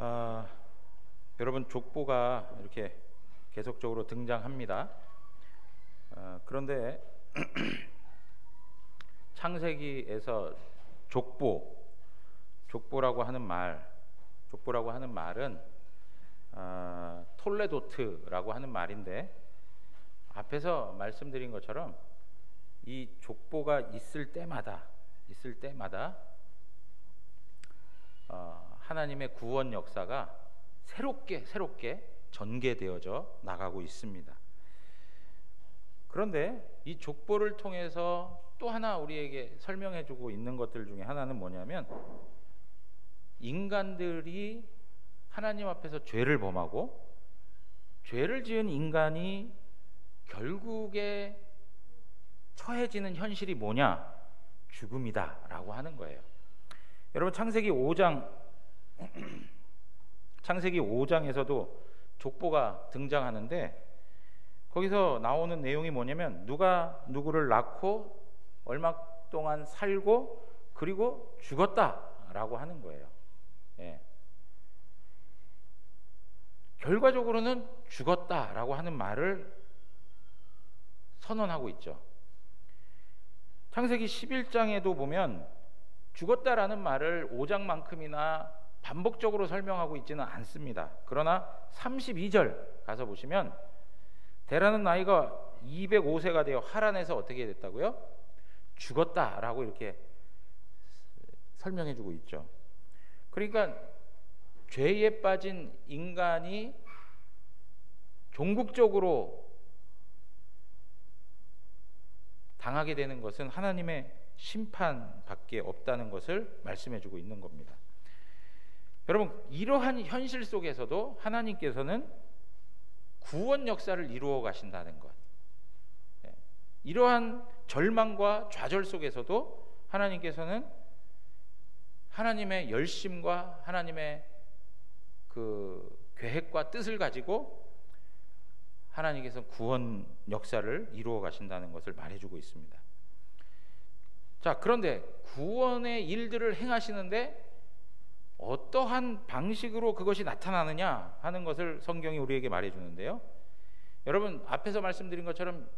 아, 여러분, 족보가 이렇게 계속적으로 등장합니다. 그런데 창세기에서 족보라고 하는 말은 톨레도트라고 하는 말인데, 앞에서 말씀드린 것처럼 이 족보가 있을 때마다 하나님의 구원 역사가 새롭게 전개되어져 나가고 있습니다. 그런데 이 족보를 통해서 또 하나 우리에게 설명해주고 있는 것들 중에 하나는 뭐냐면, 인간들이 하나님 앞에서 죄를 범하고 죄를 지은 인간이 결국에 처해지는 현실이 뭐냐? 죽음이다라고 하는 거예요. 여러분, 창세기 5장에서도 족보가 등장하는데, 거기서 나오는 내용이 뭐냐면, 누가 누구를 낳고 얼마 동안 살고 그리고 죽었다라고 하는 거예요. 예. 결과적으로는 죽었다라고 하는 말을 선언하고 있죠. 창세기 11장에도 보면 죽었다라는 말을 5장만큼이나 반복적으로 설명하고 있지는 않습니다. 그러나 32절 가서 보시면, 데라는 나이가 205세가 되어 하란에서 어떻게 됐다고요? 죽었다라고 이렇게 설명해주고 있죠. 그러니까 죄에 빠진 인간이 종국적으로 당하게 되는 것은 하나님의 심판밖에 없다는 것을 말씀해주고 있는 겁니다. 여러분, 이러한 현실 속에서도 하나님께서는 구원 역사를 이루어 가신다는 것, 이러한 절망과 좌절 속에서도 하나님께서는 하나님의 열심과 하나님의 그 계획과 뜻을 가지고 하나님께서 구원 역사를 이루어 가신다는 것을 말해주고 있습니다. 자, 그런데 구원의 일들을 행하시는데 어떠한 방식으로 그것이 나타나느냐 하는 것을 성경이 우리에게 말해주는데요. 여러분, 앞에서 말씀드린 것처럼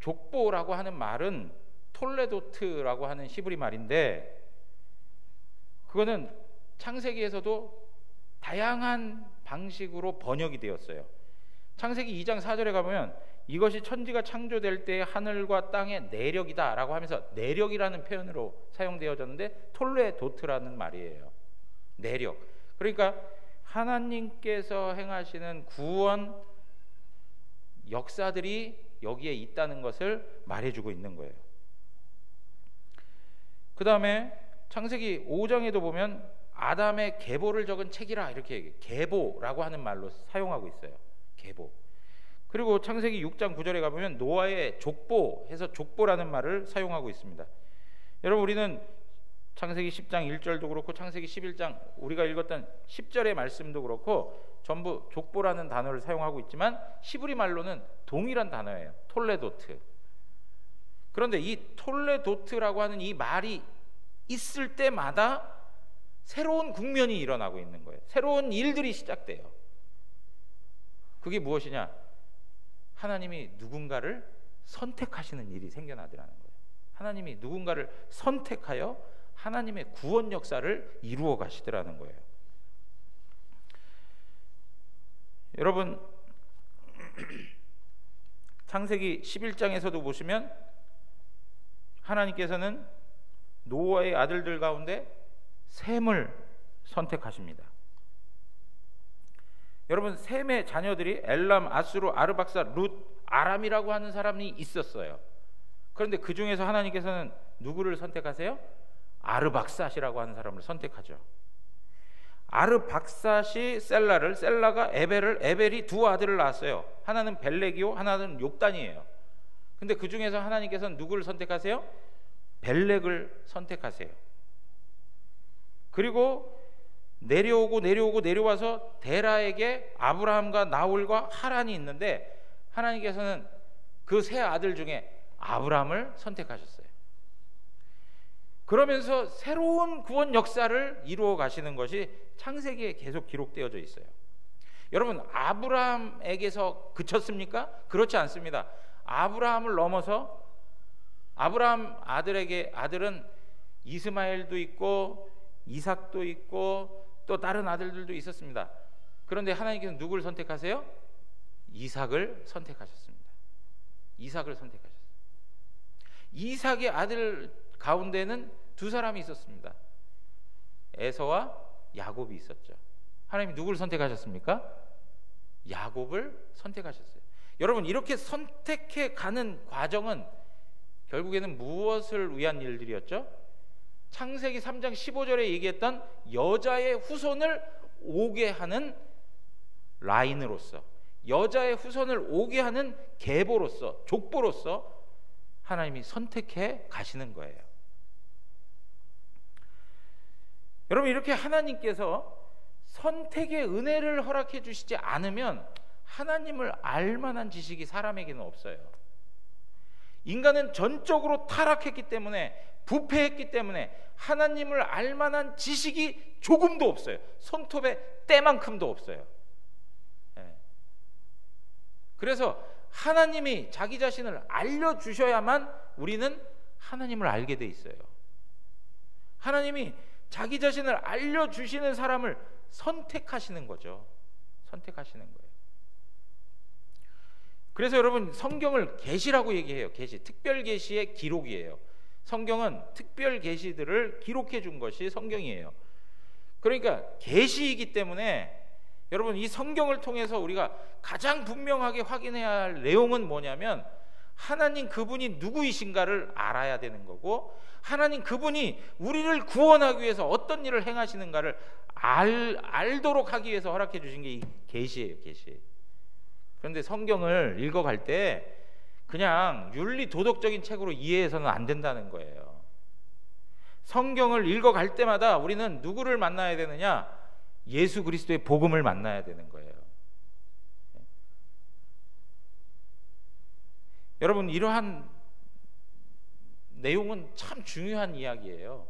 족보라고 하는 말은 톨레도트라고 하는 히브리 말인데, 그거는 창세기에서도 다양한 방식으로 번역이 되었어요. 창세기 2장 4절에 가보면, 이것이 천지가 창조될 때 하늘과 땅의 내력이다 라고 하면서 내력이라는 표현으로 사용되어졌는데, 톨레도트라는 말이에요. 내력. 그러니까 하나님께서 행하시는 구원 역사들이 여기에 있다는 것을 말해주고 있는 거예요. 그 다음에 창세기 5장에도 보면 아담의 계보를 적은 책이라 이렇게 계보라고 하는 말로 사용하고 있어요. 계보. 그리고 창세기 6장 9절에 가보면 노아의 족보 해서 족보라는 말을 사용하고 있습니다. 여러분, 우리는 창세기 10장 1절도 그렇고 창세기 11장 우리가 읽었던 10절의 말씀도 그렇고 전부 족보라는 단어를 사용하고 있지만 히브리 말로는 동일한 단어예요. 톨레도트. 그런데 이 톨레도트라고 하는 이 말이 있을 때마다 새로운 국면이 일어나고 있는 거예요. 새로운 일들이 시작돼요. 그게 무엇이냐? 하나님이 누군가를 선택하시는 일이 생겨나더라는 거예요. 하나님이 누군가를 선택하여 하나님의 구원 역사를 이루어 가시더라는 거예요. 여러분, 창세기 11장에서도 보시면 하나님께서는 노아의 아들들 가운데 셈을 선택하십니다. 여러분, 셈의 자녀들이 엘람, 아수르, 아르박사, 룻, 아람이라고 하는 사람이 있었어요. 그런데 그 중에서 하나님께서는 누구를 선택하세요? 아르박삿이라고 하는 사람을 선택하죠. 아르박삿이 셀라를, 셀라가 에벨을, 에벨이 두 아들을 낳았어요. 하나는 벨렉이요, 하나는 욥단이에요. 근데 그 중에서 하나님께서는 누구를 선택하세요? 벨렉을 선택하세요. 그리고 내려와서 데라에게 아브라함과 나홀과 하란이 있는데, 하나님께서는 그 세 아들 중에 아브라함을 선택하셨어요. 그러면서 새로운 구원 역사를 이루어 가시는 것이 창세기에 계속 기록되어져 있어요. 여러분, 아브라함에게서 그쳤습니까? 그렇지 않습니다. 아브라함을 넘어서 아브라함 아들은 이스마엘도 있고 이삭도 있고 또 다른 아들들도 있었습니다. 그런데 하나님께서 누구를 선택하세요? 이삭을 선택하셨습니다. 이삭을 선택하셨어요. 이삭의 아들 가운데는 두 사람이 있었습니다. 에서와 야곱이 있었죠. 하나님이 누구를 선택하셨습니까? 야곱을 선택하셨어요. 여러분, 이렇게 선택해 가는 과정은 결국에는 무엇을 위한 일들이었죠? 창세기 3장 15절에 얘기했던 여자의 후손을 오게 하는 라인으로서, 여자의 후손을 오게 하는 계보로서, 족보로서 하나님이 선택해 가시는 거예요. 여러분, 이렇게 하나님께서 선택의 은혜를 허락해 주시지 않으면 하나님을 알만한 지식이 사람에게는 없어요. 인간은 전적으로 타락했기 때문에, 부패했기 때문에 하나님을 알만한 지식이 조금도 없어요. 손톱에 때만큼도 없어요. 그래서 하나님이 자기 자신을 알려주셔야만 우리는 하나님을 알게 돼 있어요. 하나님이 자기 자신을 알려주시는 사람을 선택하시는 거죠. 선택하시는 거예요. 그래서 여러분, 성경을 계시라고 얘기해요. 계시, 특별 계시의 기록이에요. 성경은 특별 계시들을 기록해 준 것이 성경이에요. 그러니까 계시이기 때문에 여러분, 이 성경을 통해서 우리가 가장 분명하게 확인해야 할 내용은 뭐냐면 하나님 그분이 누구이신가를 알아야 되는 거고, 하나님 그분이 우리를 구원하기 위해서 어떤 일을 행하시는가를 알도록 하기 위해서 허락해 주신 게 이 계시예요. 계시. 그런데 성경을 읽어갈 때 그냥 윤리 도덕적인 책으로 이해해서는 안 된다는 거예요. 성경을 읽어갈 때마다 우리는 누구를 만나야 되느냐? 예수 그리스도의 복음을 만나야 되는 거예요. 여러분, 이러한 내용은 참 중요한 이야기예요.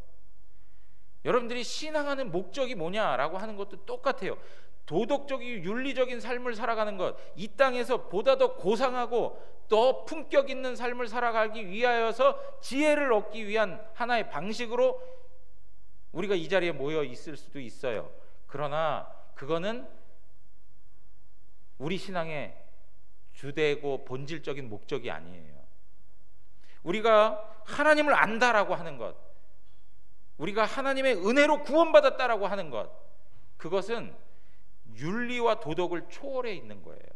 여러분들이 신앙하는 목적이 뭐냐라고 하는 것도 똑같아요. 도덕적인 윤리적인 삶을 살아가는 것, 이 땅에서 보다 더 고상하고 더 품격 있는 삶을 살아가기 위하여서 지혜를 얻기 위한 하나의 방식으로 우리가 이 자리에 모여 있을 수도 있어요. 그러나 그거는 우리 신앙의 주되고 본질적인 목적이 아니에요. 우리가 하나님을 안다라고 하는 것, 우리가 하나님의 은혜로 구원받았다라고 하는 것, 그것은 윤리와 도덕을 초월해 있는 거예요.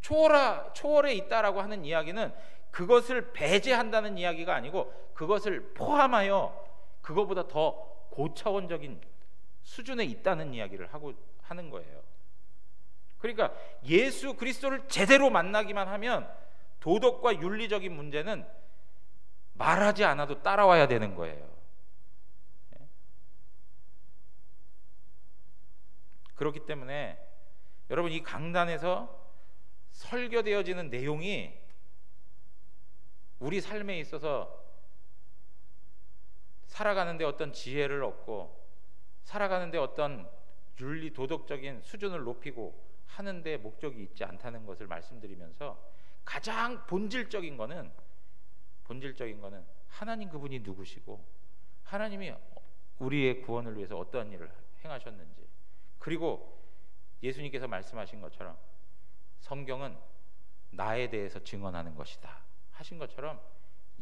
초월해 있다라고 하는 이야기는 그것을 배제한다는 이야기가 아니고 그것을 포함하여 그거보다 더 고차원적인 수준에 있다는 이야기를 하는 거예요. 그러니까 예수 그리스도를 제대로 만나기만 하면 도덕과 윤리적인 문제는 말하지 않아도 따라와야 되는 거예요. 그렇기 때문에 여러분, 이 강단에서 설교되어지는 내용이 우리 삶에 있어서 살아가는데 어떤 지혜를 얻고 살아가는데 어떤 윤리 도덕적인 수준을 높이고 하는데 목적이 있지 않다는 것을 말씀드리면서, 가장 본질적인 거는 하나님 그분이 누구시고 하나님이 우리의 구원을 위해서 어떠한 일을 행하셨는지, 그리고 예수님께서 말씀하신 것처럼 성경은 나에 대해서 증언하는 것이다 하신 것처럼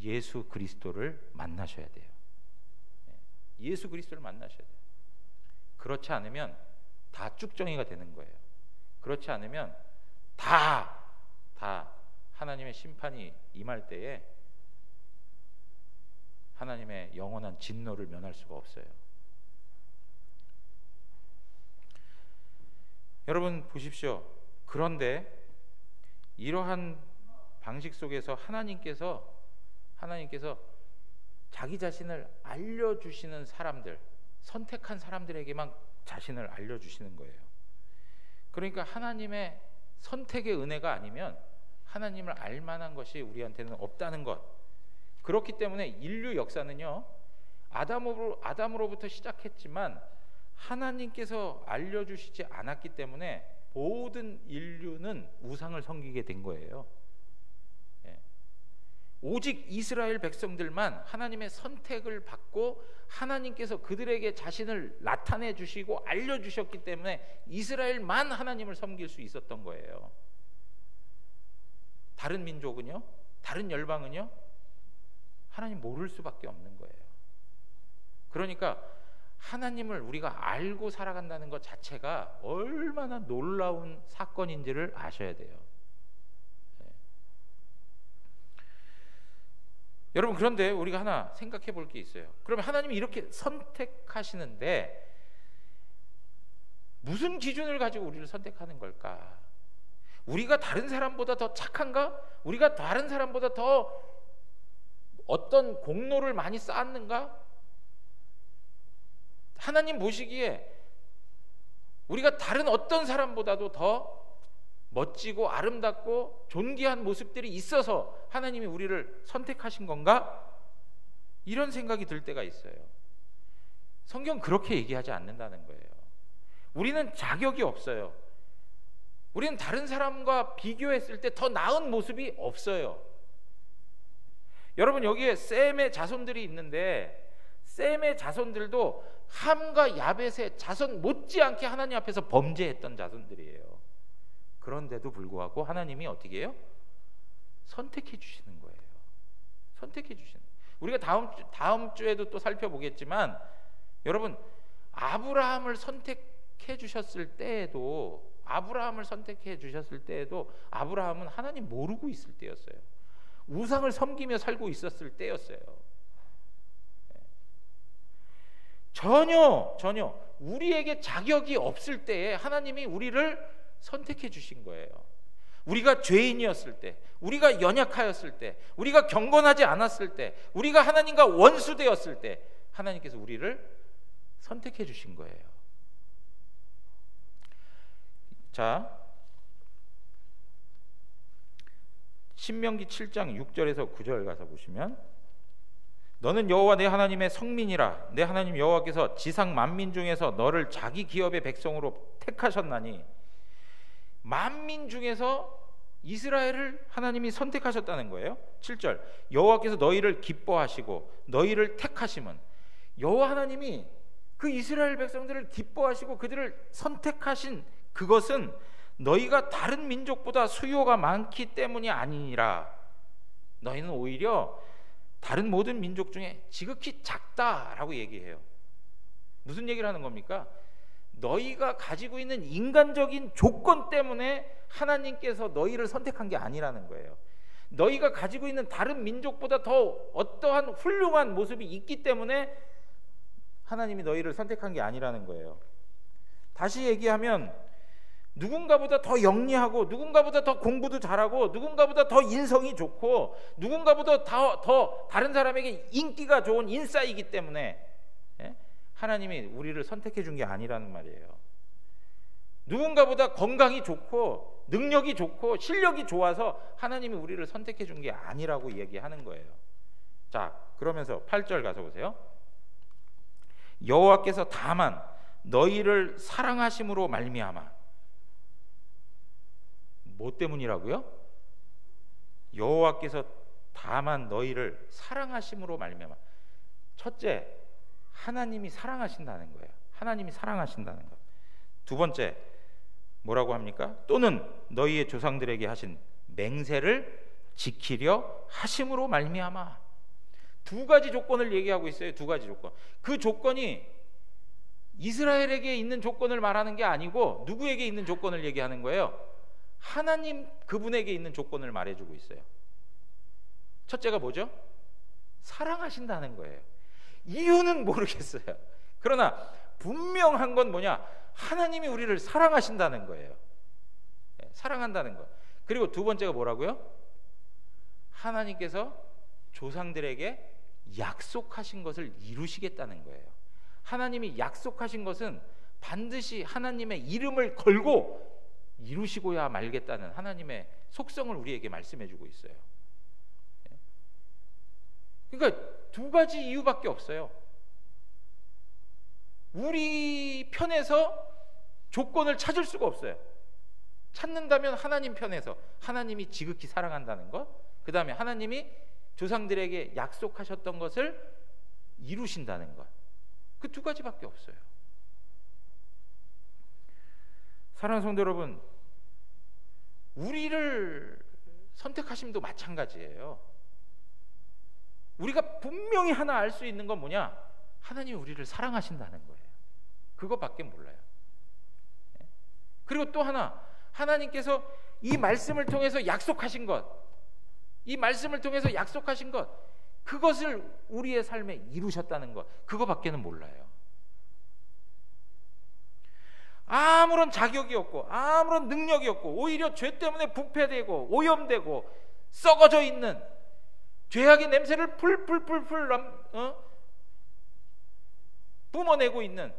예수 그리스도를 만나셔야 돼요. 예수 그리스도를 만나셔야 돼요. 그렇지 않으면 다 쭉정이가 되는 거예요. 그렇지 않으면 다 하나님의 심판이 임할 때에 하나님의 영원한 진노를 면할 수가 없어요. 여러분 보십시오. 그런데 이러한 방식 속에서 하나님께서 자기 자신을 알려주시는 사람들, 선택한 사람들에게만 자신을 알려주시는 거예요. 그러니까 하나님의 선택의 은혜가 아니면 하나님을 알만한 것이 우리한테는 없다는 것. 그렇기 때문에 인류 역사는요, 아담으로부터 시작했지만 하나님께서 알려주시지 않았기 때문에 모든 인류는 우상을 섬기게 된 거예요. 오직 이스라엘 백성들만 하나님의 선택을 받고 하나님께서 그들에게 자신을 나타내 주시고 알려주셨기 때문에 이스라엘만 하나님을 섬길 수 있었던 거예요. 다른 민족은요, 다른 열방은요, 하나님 모를 수밖에 없는 거예요. 그러니까 하나님을 우리가 알고 살아간다는 것 자체가 얼마나 놀라운 사건인지를 아셔야 돼요. 여러분, 그런데 우리가 하나 생각해 볼 게 있어요. 그러면 하나님이 이렇게 선택하시는데 무슨 기준을 가지고 우리를 선택하는 걸까? 우리가 다른 사람보다 더 착한가? 우리가 다른 사람보다 더 어떤 공로를 많이 쌓았는가? 하나님 보시기에 우리가 다른 어떤 사람보다도 더 멋지고 아름답고 존귀한 모습들이 있어서 하나님이 우리를 선택하신 건가? 이런 생각이 들 때가 있어요. 성경 그렇게 얘기하지 않는다는 거예요. 우리는 자격이 없어요. 우리는 다른 사람과 비교했을 때 더 나은 모습이 없어요. 여러분, 여기에 셈의 자손들이 있는데 셈의 자손들도 함과 야벳의 자손 못지않게 하나님 앞에서 범죄했던 자손들이에요. 그런데도 불구하고 하나님이 어떻게 해요? 선택해 주시는 거예요. 선택해 주시는. 우리가 다음 주에도 또 살펴보겠지만, 여러분, 아브라함을 선택해 주셨을 때에도 아브라함은 하나님 모르고 있을 때였어요. 우상을 섬기며 살고 있었을 때였어요. 전혀 우리에게 자격이 없을 때에 하나님이 우리를 선택해 주신 거예요. 우리가 죄인이었을 때, 우리가 연약하였을 때, 우리가 경건하지 않았을 때, 우리가 하나님과 원수되었을 때 하나님께서 우리를 선택해 주신 거예요. 자, 신명기 7장 6절에서 9절 가서 보시면, 너는 여호와 내 하나님의 성민이라. 내 하나님 여호와께서 지상 만민 중에서 너를 자기 기업의 백성으로 택하셨나니. 만민 중에서 이스라엘을 하나님이 선택하셨다는 거예요. 7절, 여호와께서 너희를 기뻐하시고 너희를 택하심은, 여호와 하나님이 그 이스라엘 백성들을 기뻐하시고 그들을 선택하신 그것은 너희가 다른 민족보다 수요가 많기 때문이 아니니라. 너희는 오히려 다른 모든 민족 중에 지극히 작다라고 얘기해요. 무슨 얘기를 하는 겁니까? 너희가 가지고 있는 인간적인 조건 때문에 하나님께서 너희를 선택한 게 아니라는 거예요. 너희가 가지고 있는 다른 민족보다 더 어떠한 훌륭한 모습이 있기 때문에 하나님이 너희를 선택한 게 아니라는 거예요. 다시 얘기하면, 누군가보다 더 영리하고 누군가보다 더 공부도 잘하고 누군가보다 더 인성이 좋고 누군가보다 더 다른 사람에게 인기가 좋은 인싸이기 때문에 하나님이 우리를 선택해 준 게 아니라는 말이에요. 누군가보다 건강이 좋고 능력이 좋고 실력이 좋아서 하나님이 우리를 선택해 준 게 아니라고 얘기하는 거예요. 자, 그러면서 8절 가서 보세요. 여호와께서 다만 너희를 사랑하심으로 말미암아. 뭐 때문이라고요? 여호와께서 다만 너희를 사랑하심으로 말미암아. 첫째, 하나님이 사랑하신다는 거예요. 하나님이 사랑하신다는 거. 두 번째, 뭐라고 합니까? 또는 너희의 조상들에게 하신 맹세를 지키려 하심으로 말미암아. 두 가지 조건을 얘기하고 있어요. 두 가지 조건. 그 조건이 이스라엘에게 있는 조건을 말하는 게 아니고 누구에게 있는 조건을 얘기하는 거예요? 하나님 그분에게 있는 조건을 말해주고 있어요. 첫째가 뭐죠? 사랑하신다는 거예요. 이유는 모르겠어요. 그러나 분명한 건 뭐냐? 하나님이 우리를 사랑하신다는 거예요. 사랑한다는 거. 그리고 두 번째가 뭐라고요? 하나님께서 조상들에게 약속하신 것을 이루시겠다는 거예요. 하나님이 약속하신 것은 반드시 하나님의 이름을 걸고 이루시고야 말겠다는 하나님의 속성을 우리에게 말씀해 주고 있어요. 그러니까 두 가지 이유밖에 없어요. 우리 편에서 조건을 찾을 수가 없어요. 찾는다면 하나님 편에서 하나님이 지극히 사랑한다는 것, 그 다음에 하나님이 조상들에게 약속하셨던 것을 이루신다는 것, 그 두 가지밖에 없어요. 사랑하는 성도 여러분, 우리를 선택하심도 마찬가지예요. 우리가 분명히 하나 알 수 있는 건 뭐냐? 하나님이 우리를 사랑하신다는 거예요. 그것밖에 몰라요. 그리고 또 하나, 하나님께서 이 말씀을 통해서 약속하신 것, 이 말씀을 통해서 약속하신 것, 그것을 우리의 삶에 이루셨다는 것, 그거밖에는 몰라요. 아무런 자격이 없고 아무런 능력이 없고 오히려 죄 때문에 부패되고 오염되고 썩어져 있는 죄악의 냄새를 풀풀풀풀 뿜어내고 있는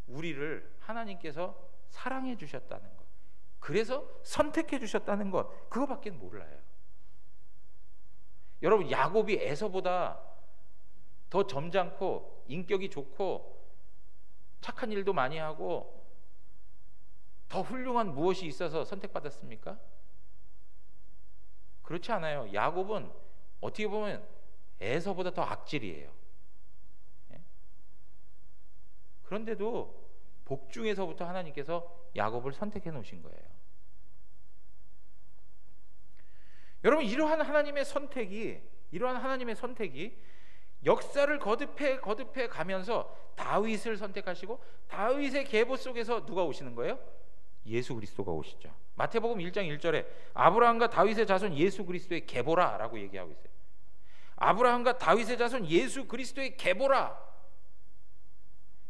우리를 하나님께서 사랑해 주셨다는 것, 그래서 선택해 주셨다는 것, 그거밖에 몰라요. 여러분, 야곱이 에서보다 더 점잖고 인격이 좋고 착한 일도 많이 하고 더 훌륭한 무엇이 있어서 선택받았습니까? 그렇지 않아요. 야곱은 어떻게 보면 에서보다 더 악질이에요. 그런데도 복중에서부터 하나님께서 야곱을 선택해 놓으신 거예요. 여러분, 이러한 하나님의 선택이 역사를 거듭해 가면서 다윗을 선택하시고 다윗의 계보 속에서 누가 오시는 거예요? 예수 그리스도가 오시죠. 마태복음 1장 1절에 아브라함과 다윗의 자손 예수 그리스도의 계보라 라고 얘기하고 있어요. 아브라함과 다윗의 자손 예수 그리스도의 계보라,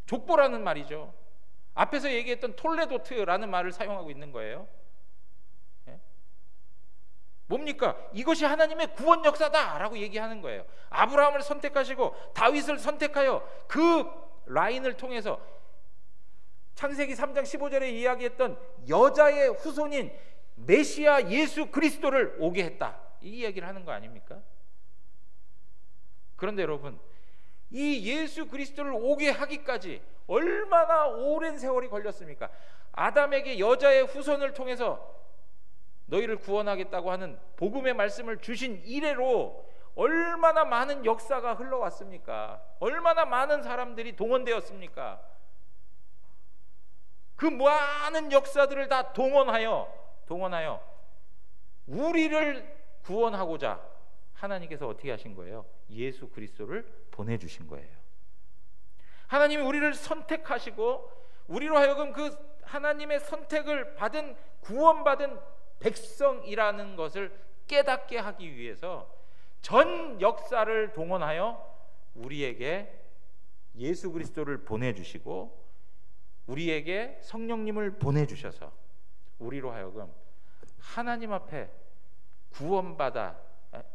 족보라는 말이죠. 앞에서 얘기했던 톨레도트라는 말을 사용하고 있는 거예요. 뭡니까? 이것이 하나님의 구원 역사다 라고 얘기하는 거예요. 아브라함을 선택하시고 다윗을 선택하여 그 라인을 통해서 창세기 3장 15절에 이야기했던 여자의 후손인 메시아 예수 그리스도를 오게 했다, 이 이야기를 하는 거 아닙니까? 그런데 여러분, 이 예수 그리스도를 오게 하기까지 얼마나 오랜 세월이 걸렸습니까? 아담에게 여자의 후손을 통해서 너희를 구원하겠다고 하는 복음의 말씀을 주신 이래로 얼마나 많은 역사가 흘러왔습니까? 얼마나 많은 사람들이 동원되었습니까? 그 많은 역사들을 다 동원하여 우리를 구원하고자 하나님께서 어떻게 하신 거예요? 예수 그리스도를 보내주신 거예요. 하나님이 우리를 선택하시고 우리로 하여금 그 하나님의 선택을 받은, 구원받은 백성이라는 것을 깨닫게 하기 위해서 전 역사를 동원하여 우리에게 예수 그리스도를 보내주시고 우리에게 성령님을 보내주셔서 우리로 하여금 하나님 앞에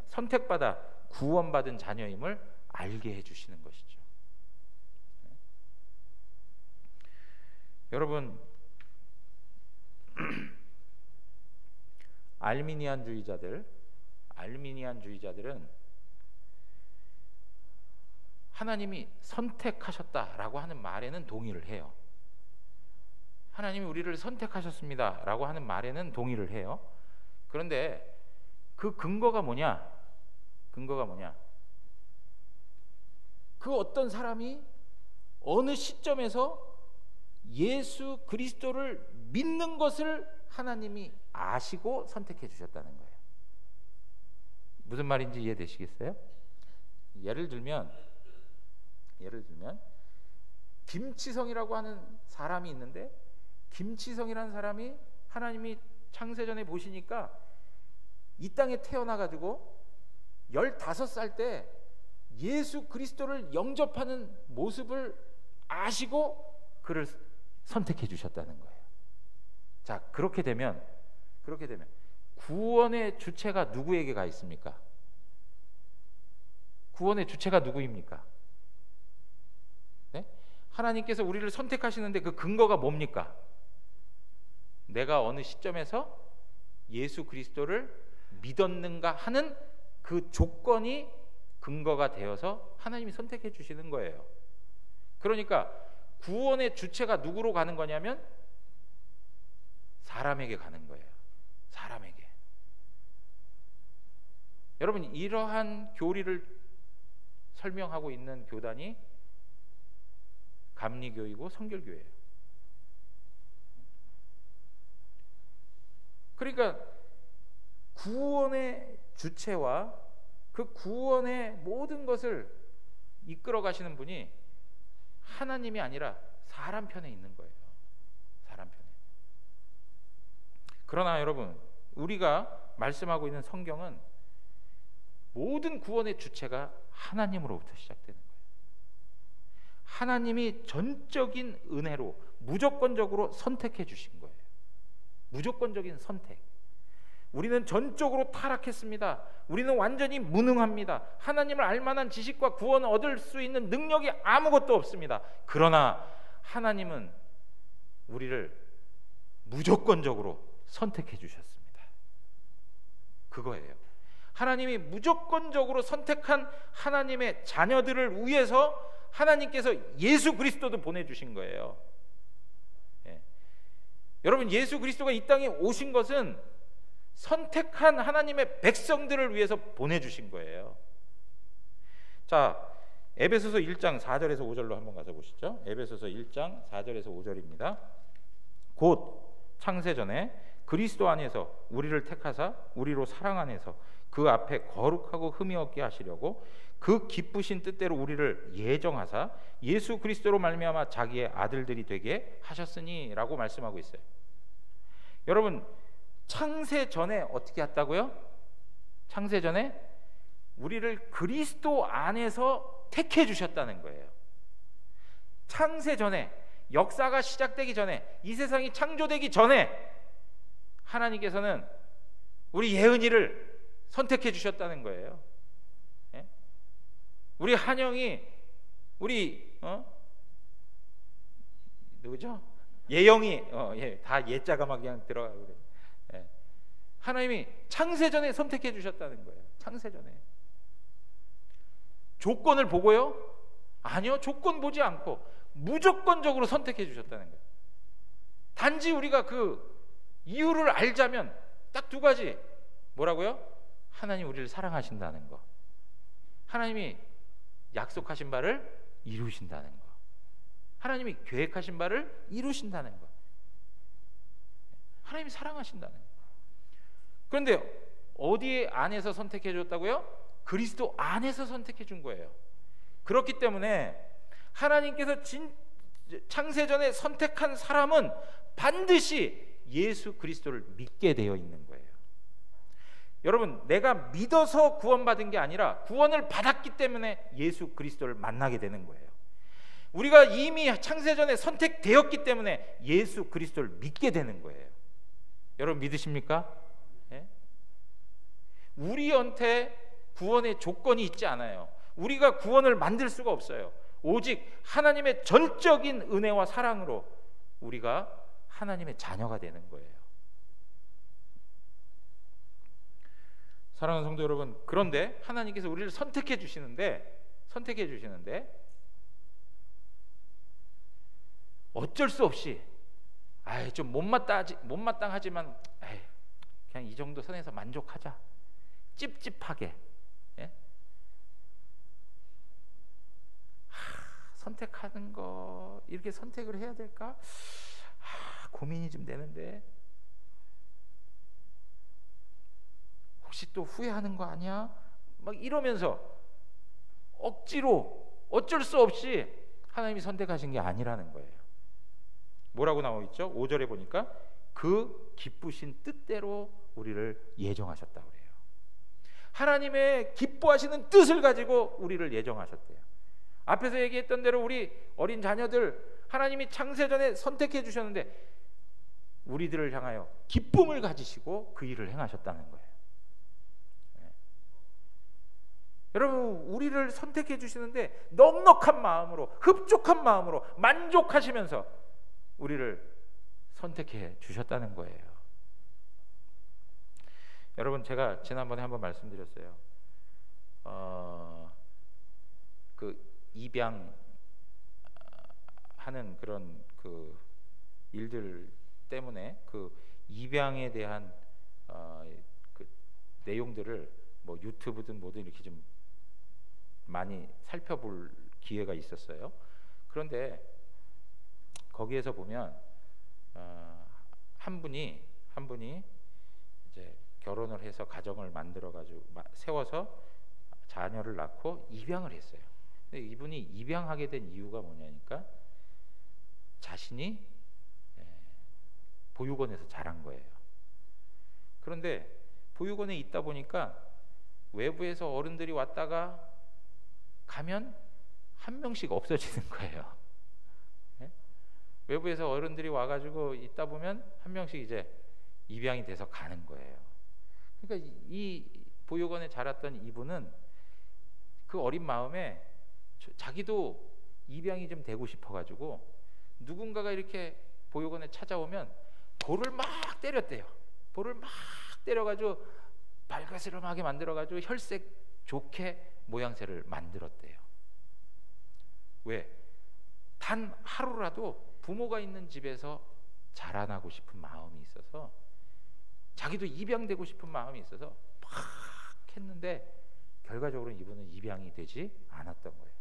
선택받아 구원받은 자녀임을 알게 해주시는 것이죠. 여러분, 알미니안주의자들은 하나님이 선택하셨다라고 하는 말에는 동의를 해요. 하나님이 우리를 선택하셨습니다라고 하는 말에는 동의를 해요. 그런데 그 근거가 뭐냐? 그 어떤 사람이 어느 시점에서 예수 그리스도를 믿는 것을 하나님이 아시고 선택해 주셨다는 거예요. 무슨 말인지 이해되시겠어요? 예를 들면 김치성이라고 하는 사람이 있는데, 김치성이라는 사람이 하나님이 창세전에 보시니까 이 땅에 태어나가지고 15살 때 예수 그리스도를 영접하는 모습을 아시고 그를 선택해 주셨다는 거예요. 자, 그렇게 되면 구원의 주체가 누구에게 가 있습니까? 구원의 주체가 누구입니까? 네? 하나님께서 우리를 선택하시는데 그 근거가 뭡니까? 내가 어느 시점에서 예수 그리스도를 믿었는가 하는 그 조건이 근거가 되어서 하나님이 선택해 주시는 거예요. 그러니까 구원의 주체가 누구로 가는 거냐면 사람에게 가는 거예요. 사람에게. 여러분, 이러한 교리를 설명하고 있는 교단이 감리교이고 성결교예요. 그러니까 구원의 주체와 그 구원의 모든 것을 이끌어 가시는 분이 하나님이 아니라 사람 편에 있는 거예요. 사람 편에. 그러나 여러분, 우리가 말씀하고 있는 성경은 모든 구원의 주체가 하나님으로부터 시작되는 거예요. 하나님이 전적인 은혜로 무조건적으로 선택해 주신 거예요. 무조건적인 선택. 우리는 전적으로 타락했습니다. 우리는 완전히 무능합니다. 하나님을 알만한 지식과 구원을 얻을 수 있는 능력이 아무것도 없습니다. 그러나 하나님은 우리를 무조건적으로 선택해 주셨습니다. 그거예요. 하나님이 무조건적으로 선택한 하나님의 자녀들을 위해서 하나님께서 예수 그리스도도 보내주신 거예요. 예. 여러분, 예수 그리스도가 이 땅에 오신 것은 선택한 하나님의 백성들을 위해서 보내주신 거예요. 자, 에베소서 1장 4절에서 5절로 한번 가서 보시죠. 에베소서 1장 4절에서 5절입니다. 곧 창세전에 그리스도 안에서 우리를 택하사 우리로 사랑 안에서 그 앞에 거룩하고 흠이 없게 하시려고 그 기쁘신 뜻대로 우리를 예정하사 예수 그리스도로 말미암아 자기의 아들들이 되게 하셨으니 라고 말씀하고 있어요. 여러분, 창세 전에 어떻게 했다고요? 창세 전에 우리를 그리스도 안에서 택해 주셨다는 거예요. 창세 전에, 역사가 시작되기 전에, 이 세상이 창조되기 전에 하나님께서는 우리 예은이를 선택해 주셨다는 거예요. 예? 우리 한영이, 우리 누구죠? 예영이, 다 예자가 막 그냥 들어가고 그래요. 예. 하나님이 창세전에 선택해 주셨다는 거예요. 창세전에. 조건을 보고요? 아니요, 조건 보지 않고 무조건적으로 선택해 주셨다는 거예요. 단지 우리가 그 이유를 알자면 딱 두 가지. 뭐라고요? 하나님 우리를 사랑하신다는 거, 하나님이 약속하신 바를 이루신다는 거, 하나님이 계획하신 바를 이루신다는 거, 하나님이 사랑하신다는 거. 그런데 어디 안에서 선택해 줬다고요? 그리스도 안에서 선택해 준 거예요. 그렇기 때문에 하나님께서 창세전에 선택한 사람은 반드시 예수 그리스도를 믿게 되어 있는 거예요. 여러분, 내가 믿어서 구원받은 게 아니라 구원을 받았기 때문에 예수 그리스도를 만나게 되는 거예요. 우리가 이미 창세전에 선택되었기 때문에 예수 그리스도를 믿게 되는 거예요. 여러분, 믿으십니까? 예? 우리한테 구원의 조건이 있지 않아요. 우리가 구원을 만들 수가 없어요. 오직 하나님의 전적인 은혜와 사랑으로 우리가 하나님의 자녀가 되는 거예요. 사랑하는 성도 여러분, 그런데 하나님께서 우리를 선택해 주시는데 어쩔 수 없이 좀 못마땅하지만 그냥 이 정도 선에서 만족하자, 찝찝하게, 예? 선택하는 거 이렇게 선택을 해야 될까? 고민이 좀 되는데 혹시 또 후회하는 거 아니야? 막 이러면서 억지로 어쩔 수 없이 하나님이 선택하신 게 아니라는 거예요. 뭐라고 나와 있죠? 5절에 보니까 그 기쁘신 뜻대로 우리를 예정하셨다고 그래요. 하나님의 기뻐하시는 뜻을 가지고 우리를 예정하셨대요. 앞에서 얘기했던 대로 우리 어린 자녀들 하나님이 창세전에 선택해 주셨는데 우리들을 향하여 기쁨을 가지시고 그 일을 행하셨다는 거예요. 여러분, 우리를 선택해 주시는데 넉넉한 마음으로, 흡족한 마음으로 만족하시면서 우리를 선택해 주셨다는 거예요. 여러분, 제가 지난번에 한번 말씀드렸어요. 그 입양 하는 그런 그 일들 때문에 그 입양에 대한 그 내용들을 뭐 유튜브든 뭐든 이렇게 좀 많이 살펴볼 기회가 있었어요. 그런데 거기에서 보면 한 분이 이제 결혼을 해서 가정을 만들어 가지고 세워서 자녀를 낳고 입양을 했어요. 근데 이분이 입양하게 된 이유가 뭐냐니까 자신이 보육원에서 자란 거예요. 그런데 보육원에 있다 보니까 외부에서 어른들이 왔다가 가면 한 명씩 없어지는 거예요. 외부에서 어른들이 와가지고 있다 보면 한 명씩 이제 입양이 돼서 가는 거예요. 그러니까 이 보육원에 자랐던 이분은 그 어린 마음에 자기도 입양이 좀 되고 싶어가지고 누군가가 이렇게 보육원에 찾아오면 볼을 막 때렸대요. 볼을 막 때려가지고 발가스름하게 만들어가지고 혈색 좋게 모양새를 만들었대요. 왜? 단 하루라도 부모가 있는 집에서 자라나고 싶은 마음이 있어서, 자기도 입양되고 싶은 마음이 있어서 막 했는데 결과적으로 이분은 입양이 되지 않았던 거예요.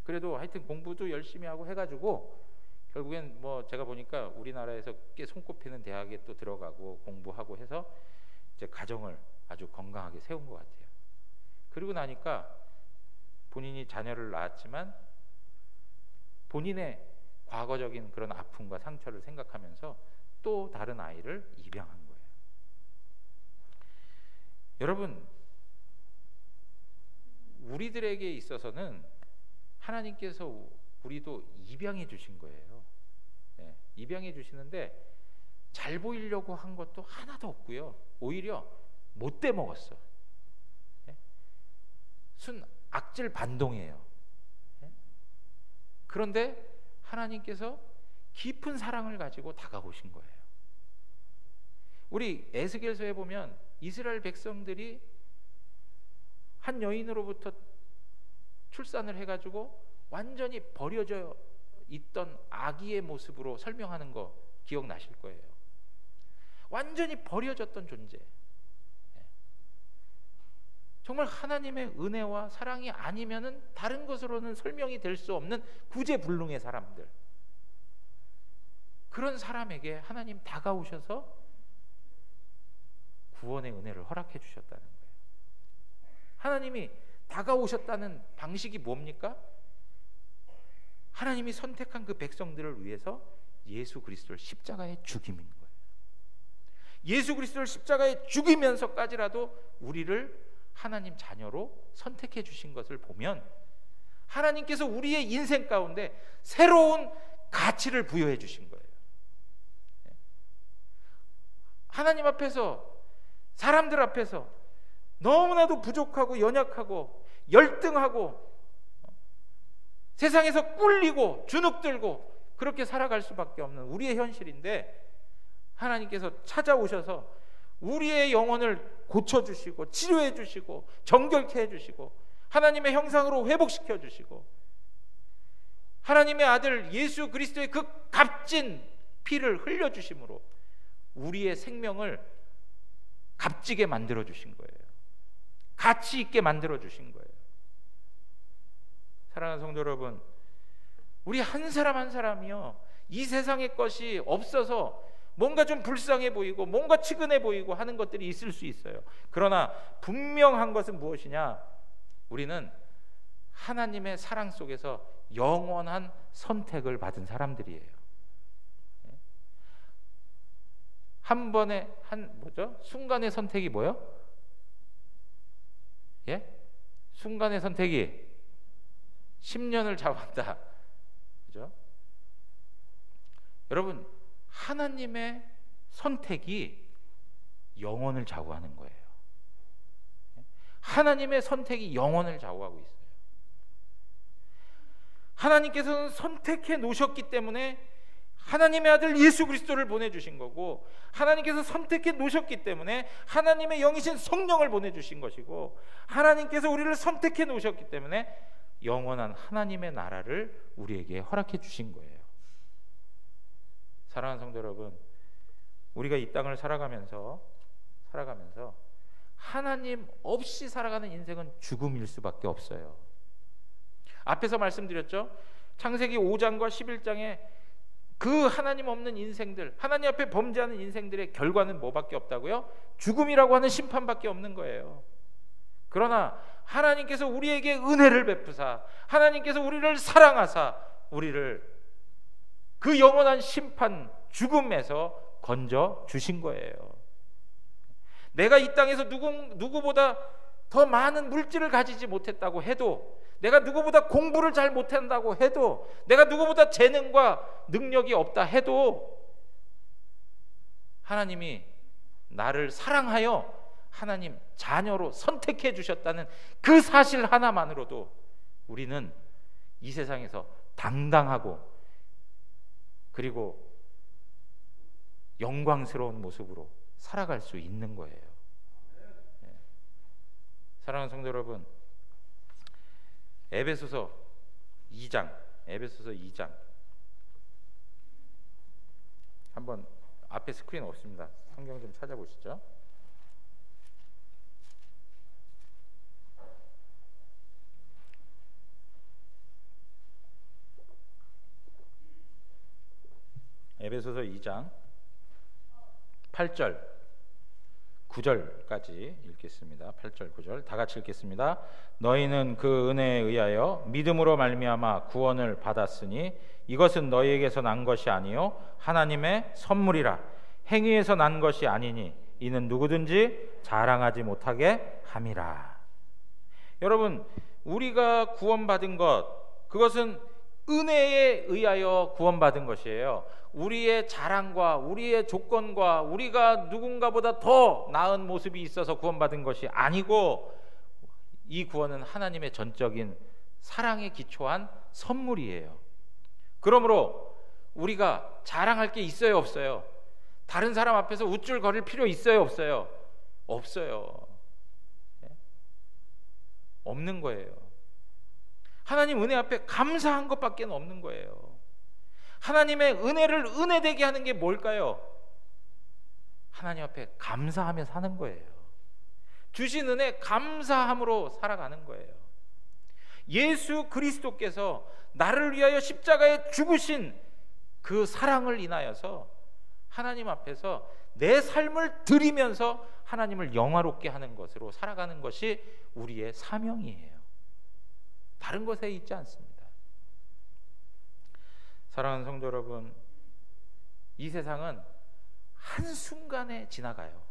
그래도 하여튼 공부도 열심히 하고 해가지고 결국엔 뭐 제가 보니까 우리나라에서 꽤 손꼽히는 대학에 또 들어가고 공부하고 해서 이제 가정을 아주 건강하게 세운 것 같아요. 그리고 나니까 본인이 자녀를 낳았지만 본인의 과거적인 그런 아픔과 상처를 생각하면서 또 다른 아이를 입양한 거예요. 여러분, 우리들에게 있어서는 하나님께서 우리도 입양해 주신 거예요. 네, 입양해 주시는데 잘 보이려고 한 것도 하나도 없고요. 오히려 못돼 먹었어. 네? 순 악질 반동이에요. 네? 그런데 하나님께서 깊은 사랑을 가지고 다가오신 거예요. 우리 에스겔서에 보면 이스라엘 백성들이 한 여인으로부터 출산을 해가지고 완전히 버려져 있던 아기의 모습으로 설명하는 거 기억나실 거예요. 완전히 버려졌던 존재. 정말 하나님의 은혜와 사랑이 아니면은 다른 것으로는 설명이 될 수 없는 구제불능의 사람들. 그런 사람에게 하나님 다가오셔서 구원의 은혜를 허락해 주셨다는 거예요. 하나님이 다가오셨다는 방식이 뭡니까? 하나님이 선택한 그 백성들을 위해서 예수 그리스도를 십자가에 죽임인 거예요. 예수 그리스도를 십자가에 죽이면서까지라도 우리를 하나님 자녀로 선택해 주신 것을 보면 하나님께서 우리의 인생 가운데 새로운 가치를 부여해 주신 거예요. 하나님 앞에서, 사람들 앞에서 너무나도 부족하고 연약하고 열등하고 세상에서 꿀리고 주눅들고 그렇게 살아갈 수밖에 없는 우리의 현실인데, 하나님께서 찾아오셔서 우리의 영혼을 고쳐주시고 치료해 주시고 정결케 해주시고 하나님의 형상으로 회복시켜 주시고 하나님의 아들 예수 그리스도의 그 값진 피를 흘려주심으로 우리의 생명을 값지게 만들어 주신 거예요. 가치 있게 만들어 주신 거예요. 사랑하는 성도 여러분, 우리 한 사람 한 사람이요, 이 세상의 것이 없어서 뭔가 좀 불쌍해 보이고 뭔가 측은해 보이고 하는 것들이 있을 수 있어요. 그러나 분명한 것은 무엇이냐? 우리는 하나님의 사랑 속에서 영원한 선택을 받은 사람들이에요. 한 번에 순간의 선택이 뭐요? 예? 순간의 선택이 10년을 좌우한다. 그죠? 여러분, 하나님의 선택이 영혼을 좌우하는 거예요. 하나님의 선택이 영혼을 좌우하고 있어요. 하나님께서는 선택해 놓으셨기 때문에 하나님의 아들 예수 그리스도를 보내주신 거고, 하나님께서 선택해 놓으셨기 때문에 하나님의 영이신 성령을 보내주신 것이고, 하나님께서 우리를 선택해 놓으셨기 때문에 영원한 하나님의 나라를 우리에게 허락해 주신 거예요. 사랑하는 성도 여러분, 우리가 이 땅을 살아가면서 하나님 없이 살아가는 인생은 죽음일 수밖에 없어요. 앞에서 말씀드렸죠. 창세기 5장과 11장에 그 하나님 없는 인생들, 하나님 앞에 범죄하는 인생들의 결과는 뭐밖에 없다고요? 죽음이라고 하는 심판밖에 없는 거예요. 그러나 하나님께서 우리에게 은혜를 베푸사, 하나님께서 우리를 사랑하사 우리를 그 영원한 심판, 죽음에서 건져 주신 거예요. 내가 이 땅에서 누구보다 더 많은 물질을 가지지 못했다고 해도, 내가 누구보다 공부를 잘 못한다고 해도, 내가 누구보다 재능과 능력이 없다 해도 하나님이 나를 사랑하여 하나님 자녀로 선택해 주셨다는 그 사실 하나만으로도 우리는 이 세상에서 당당하고 그리고 영광스러운 모습으로 살아갈 수 있는 거예요. 사랑하는 성도 여러분, 에베소서 2장 한번 앞에 스크린 없습니다. 성경 좀 찾아보시죠. 에베소서 2장 8절 9절까지 읽겠습니다. 8절 9절 다 같이 읽겠습니다. 너희는 그 은혜에 의하여 믿음으로 말미암아 구원을 받았으니 이것은 너희에게서 난 것이 아니요 하나님의 선물이라. 행위에서 난 것이 아니니 이는 누구든지 자랑하지 못하게 함이라. 여러분, 우리가 구원받은 것, 그것은 은혜에 의하여 구원받은 것이에요. 우리의 자랑과 우리의 조건과 우리가 누군가보다 더 나은 모습이 있어서 구원받은 것이 아니고, 이 구원은 하나님의 전적인 사랑에 기초한 선물이에요. 그러므로 우리가 자랑할 게 있어요, 없어요? 다른 사람 앞에서 우쭐거릴 필요 있어요, 없어요? 없어요. 없는 거예요. 하나님 은혜 앞에 감사한 것밖에 없는 거예요. 하나님의 은혜를 은혜되게 하는 게 뭘까요? 하나님 앞에 감사하며 사는 거예요. 주신 은혜 감사함으로 살아가는 거예요. 예수 그리스도께서 나를 위하여 십자가에 죽으신 그 사랑을 인하여서 하나님 앞에서 내 삶을 드리면서 하나님을 영화롭게 하는 것으로 살아가는 것이 우리의 사명이에요. 다른 것에 있지 않습니다. 사랑하는 성도 여러분, 이 세상은 한순간에 지나가요.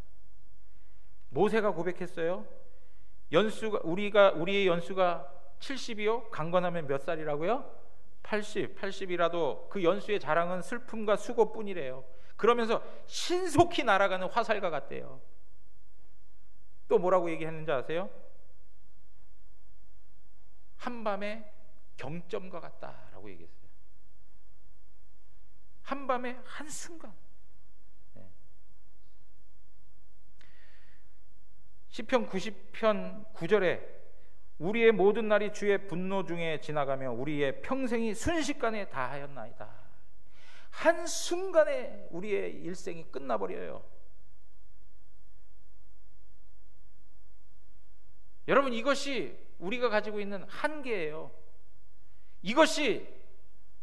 모세가 고백했어요. 우리의 연수가 70이요? 강건하면 몇 살이라고요? 80이라도 그 연수의 자랑은 슬픔과 수고뿐이래요. 그러면서 신속히 날아가는 화살과 같대요. 또 뭐라고 얘기했는지 아세요? 한밤의 경점과 같다라고 얘기했어요. 한밤의 한순간. 시편 90편 9절에 우리의 모든 날이 주의 분노 중에 지나가며 우리의 평생이 순식간에 다하였나이다. 한순간에 우리의 일생이 끝나버려요. 여러분, 이것이 우리가 가지고 있는 한계예요. 이것이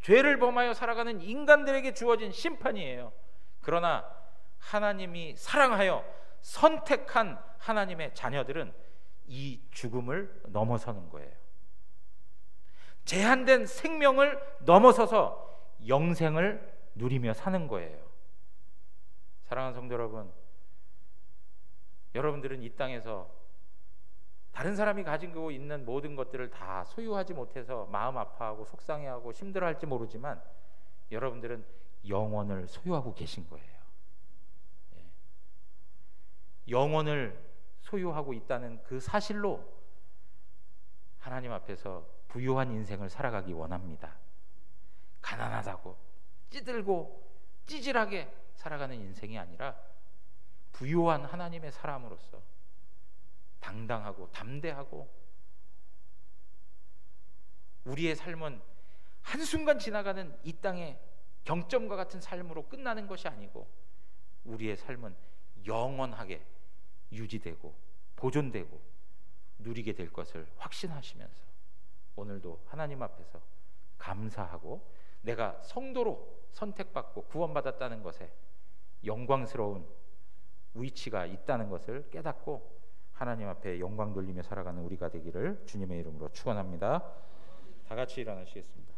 죄를 범하여 살아가는 인간들에게 주어진 심판이에요. 그러나 하나님이 사랑하여 선택한 하나님의 자녀들은 이 죽음을 넘어서는 거예요. 제한된 생명을 넘어서서 영생을 누리며 사는 거예요. 사랑하는 성도 여러분, 여러분들은 이 땅에서 다른 사람이 가지고 있는 모든 것들을 다 소유하지 못해서 마음 아파하고 속상해하고 힘들어할지 모르지만 여러분들은 영원을 소유하고 계신 거예요. 영원을 소유하고 있다는 그 사실로 하나님 앞에서 부유한 인생을 살아가기 원합니다. 가난하다고 찌들고 찌질하게 살아가는 인생이 아니라 부유한 하나님의 사람으로서 당당하고 담대하고, 우리의 삶은 한순간 지나가는 이 땅의 경점과 같은 삶으로 끝나는 것이 아니고 우리의 삶은 영원하게 유지되고 보존되고 누리게 될 것을 확신하시면서 오늘도 하나님 앞에서 감사하고 내가 성도로 선택받고 구원받았다는 것에 영광스러운 위치가 있다는 것을 깨닫고 하나님 앞에 영광 돌리며 살아가는 우리가 되기를 주님의 이름으로 축원합니다. 다 같이 일어나시겠습니다.